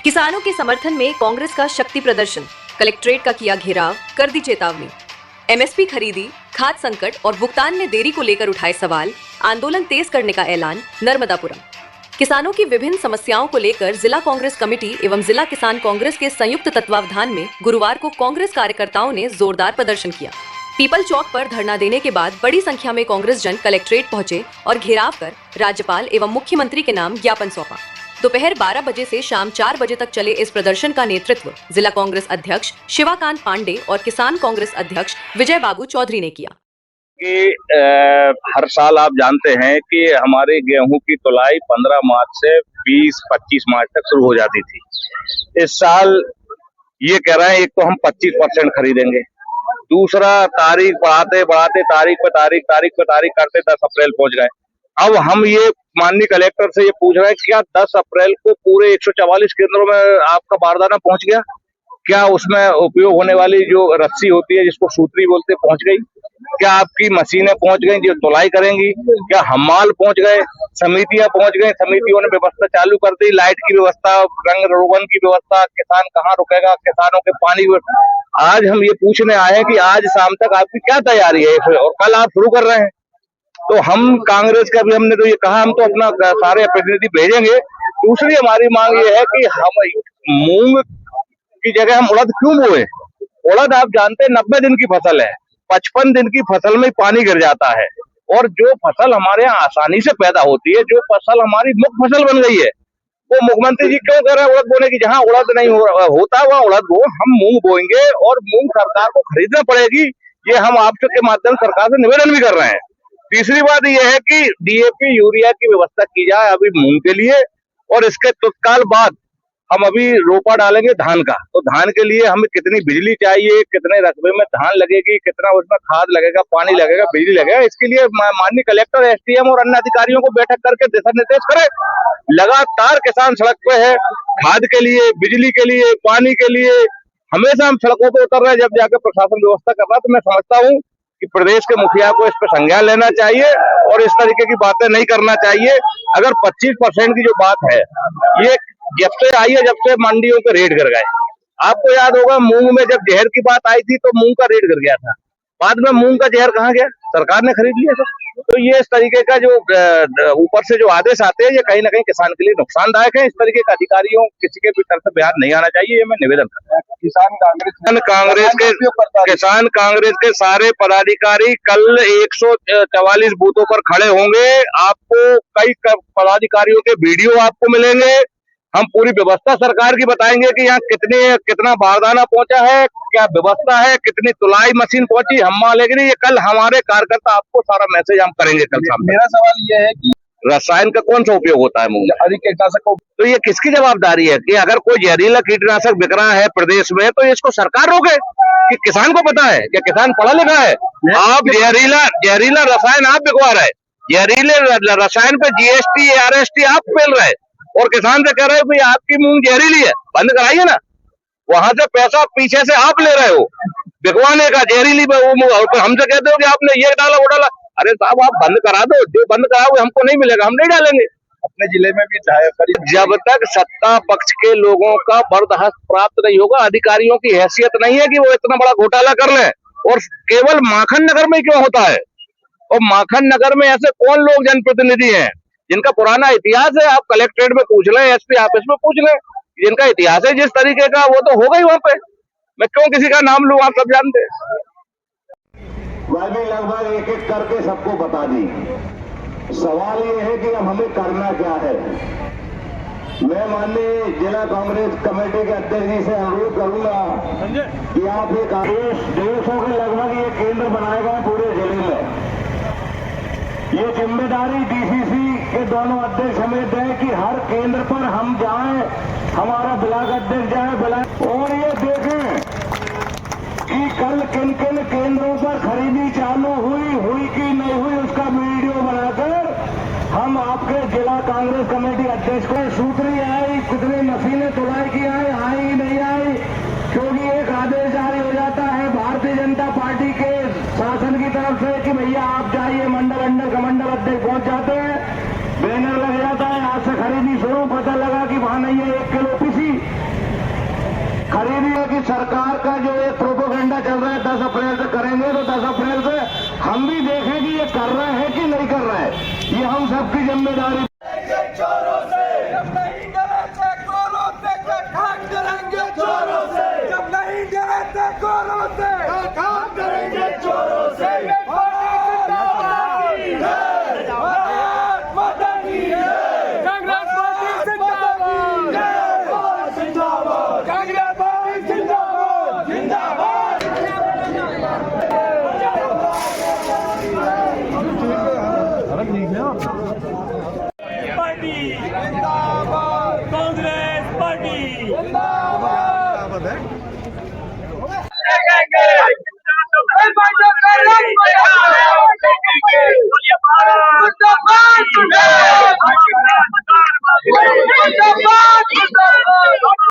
किसानों के समर्थन में कांग्रेस का शक्ति प्रदर्शन, कलेक्ट्रेट का किया घेराव, कर दी चेतावनी। एमएसपी खरीदी, खाद संकट और भुगतान में देरी को लेकर उठाए सवाल, आंदोलन तेज करने का ऐलान नर्मदापुरम। किसानों की विभिन्न समस्याओं को लेकर जिला कांग्रेस कमेटी एवं जिला किसान कांग्रेस के संयुक्त तत्वावधान में गुरुवार को कांग्रेस कार्यकर्ताओं ने जोरदार प्रदर्शन किया। पीपल चौक पर धरना देने के बाद बड़ी संख्या में कांग्रेस जन कलेक्ट्रेट पहुंचे और घेराव कर राज्यपाल एवं मुख्यमंत्री के नाम ज्ञापन सौंपा। दोपहर 12 बजे से शाम 4 बजे तक चले इस प्रदर्शन का नेतृत्व जिला कांग्रेस अध्यक्ष शिवाकांत पांडे और किसान कांग्रेस अध्यक्ष विजय बाबू चौधरी ने किया। कि हर साल आप जानते हैं कि हमारे गेहूं की तुलाई 15 मार्च से 20-25 मार्च तक शुरू हो जाती थी। इस साल ये कह रहे हैं, एक तो हम 25% खरीदेंगे, दूसरा तारीख बढ़ाते बढ़ाते तारीख पे तारीख करते 10 अप्रैल पहुंच गए। अब हम ये माननीय कलेक्टर से ये पूछ रहे हैं, क्या 10 अप्रैल को पूरे 144 केंद्रों में आपका बारदाना पहुंच गया? क्या उसमें उपयोग होने वाली जो रस्सी होती है, जिसको सूतरी बोलते, पहुंच गई? क्या आपकी मशीनें पहुंच गई जो तुलाई करेंगी? क्या हमाल पहुंच गए? समितियां पहुंच गई, समितियों ने व्यवस्था चालू कर दी, लाइट की व्यवस्था, रंग रोगन की व्यवस्था, किसान कहाँ रुकेगा, किसानों के पानी। आज हम ये पूछने आए हैं कि आज शाम तक आपकी क्या तैयारी है और कल आप शुरू कर रहे हैं। तो हम कांग्रेस का भी हमने तो ये कहा, हम तो अपना सारे प्रतिनिधि भेजेंगे। दूसरी हमारी मांग ये है कि हम मूंग की जगह हम उड़द क्यों बोए? उड़द आप जानते हैं 90 दिन की फसल है, 55 दिन की फसल में पानी गिर जाता है। और जो फसल हमारे यहाँ आसानी से पैदा होती है, जो फसल हमारी मुख्य फसल बन गई है, वो मुख्यमंत्री जी क्यों कह रहे हैं उड़द बोने की? जहाँ उड़द नहीं होता वहाँ उड़द बो, हम मूंग बोएंगे और मूंग सरकार को खरीदना पड़ेगी। ये हम आपके माध्यम सरकार से निवेदन भी कर रहे हैं। तीसरी बात यह है कि डीएपी यूरिया की व्यवस्था की जाए अभी मूंग के लिए, और इसके तत्काल बाद हम अभी रोपा डालेंगे धान का। तो धान के लिए हमें कितनी बिजली चाहिए, कितने रकबे में धान लगेगी, कितना उसमें खाद लगेगा, पानी लगेगा, बिजली लगेगा, इसके लिए माननीय कलेक्टर, एसडीएम और अन्य अधिकारियों को बैठक करके दिशा निर्देश करें। लगातार किसान सड़क पे है, खाद के लिए, बिजली के लिए, पानी के लिए हमेशा हम सड़कों पर उतर रहे हैं। जब जाकर प्रशासन व्यवस्था कर रहा है, तो मैं समझता हूँ कि प्रदेश के मुखिया को इस पर संज्ञान लेना चाहिए और इस तरीके की बातें नहीं करना चाहिए। अगर 25% की जो बात है, ये जब से आई है, जब से मंडियों के रेट गिर गए। आपको याद होगा मूंग में जब जहर की बात आई थी तो मूंग का रेट गिर गया था, बाद में मूंग का जहर कहाँ गया? सरकार ने खरीद लिया था। तो ये इस तरीके का जो ऊपर से जो आदेश आते हैं, ये कहीं ना कहीं किसान के लिए नुकसानदायक है। इस तरीके के अधिकारियों किसी के भी तरफ से बयान नहीं आना चाहिए, ये मैं निवेदन करता हूँ। किसान कांग्रेस के सारे पदाधिकारी कल 144 बूथों पर खड़े होंगे। आपको कई पदाधिकारियों के वीडियो आपको मिलेंगे। हम पूरी व्यवस्था सरकार की बताएंगे कि यहाँ कितना बारदाना पहुंचा है, क्या व्यवस्था है, कितनी तुलाई मशीन पहुंची, हम मालेंगे नहीं। ये कल हमारे कार्यकर्ता आपको सारा मैसेज हम करेंगे कल शाम। मेरा सवाल ये है कि रसायन का कौन सा उपयोग होता है मूंग? अधिक कीटनाशक। तो ये किसकी जवाबदारी है कि अगर कोई जहरीला कीटनाशक बिक रहा है प्रदेश में, तो इसको सरकार रोके? कि किसान को पता है? क्या किसान पढ़ा लिखा है? आप जहरीला रसायन आप बिकवा रहे, जहरीले रसायन पे जीएसटी आरएसटी आप फेल रहे और किसान से कह रहे हो भाई आपकी मूंग जहरीली है, बंद कराइए ना। वहां से पैसा पीछे से आप ले रहे हो बिकवाने का, जहरीली हमसे कहते हो कि आपने ये डाला वो डाला। अरे साहब, आप बंद करा दो, जो बंद कराओगे हमको नहीं मिलेगा, हम नहीं डालेंगे। अपने जिले में भी जब तक सत्ता पक्ष के लोगों का बर्दाश्त प्राप्त नहीं होगा, अधिकारियों की हैसियत नहीं है कि वो इतना बड़ा घोटाला कर लें। और केवल माखन नगर में क्यों होता है? और माखन नगर में ऐसे कौन लोग जनप्रतिनिधि हैं जिनका पुराना इतिहास है? आप कलेक्ट्रेट में पूछ लें, एसपी ऑफिस में पूछ लें, जिनका इतिहास है जिस तरीके का, वो तो हो गई वहां पे। मैं क्यों किसी का नाम लूं? आप सब जानते हैं। वह भी लगभग एक एक करके सबको बता दी। सवाल ये है कि अब हमें करना क्या है। मैं माननीय जिला कांग्रेस कमेटी के अध्यक्ष जी से अनुरोध करूंगा कि आप एक 150 के लगभग ये केंद्र बनाए गए पूरे जिले में। ये जिम्मेदारी डीसीसी के दोनों अध्यक्ष हमें दें कि हर केंद्र पर हम जाएं, हमारा ब्लॉक अध्यक्ष जाए और ये देखें कि कल किन किन केंद्रों पर खरीदी चालू हुई कि नहीं हुई, उसका वीडियो बनाकर हम आपके जिला कांग्रेस कमेटी अध्यक्ष को सूत्री आई, कितनी मशीनें तुलाई की आई नहीं आई, क्योंकि एक आदेश जारी हो जाता है भारतीय जनता पार्टी के शासन की तरफ से कि भैया आप पहुंच जाते हैं, बैनर लग जाता है, आज से खरीदी शुरू, पता लगा कि वहां नहीं है 1 किलो पिसी खरीदी है। कि सरकार का जो एक प्रोपोगेंडा चल रहा है 10 अप्रैल से करेंगे, तो 10 अप्रैल से हम भी देखें कि ये कर रहे हैं कि नहीं कर रहे हैं। ये हम सबकी जिम्मेदारी। चोरों से जब नहीं डरे थे गोरों से खाक करेंगे चोरों से, जब नहीं डरे थे गोरों से खाक करेंगे चोरों से। भारत माता की जय, कांग्रेस पार्टी जिंदाबाद, जिंदाबाद, कांग्रेस पार्टी जिंदाबाद, जिंदाबाद। पार्टी जिंदाबाद, कांग्रेस पार्टी जिंदाबाद।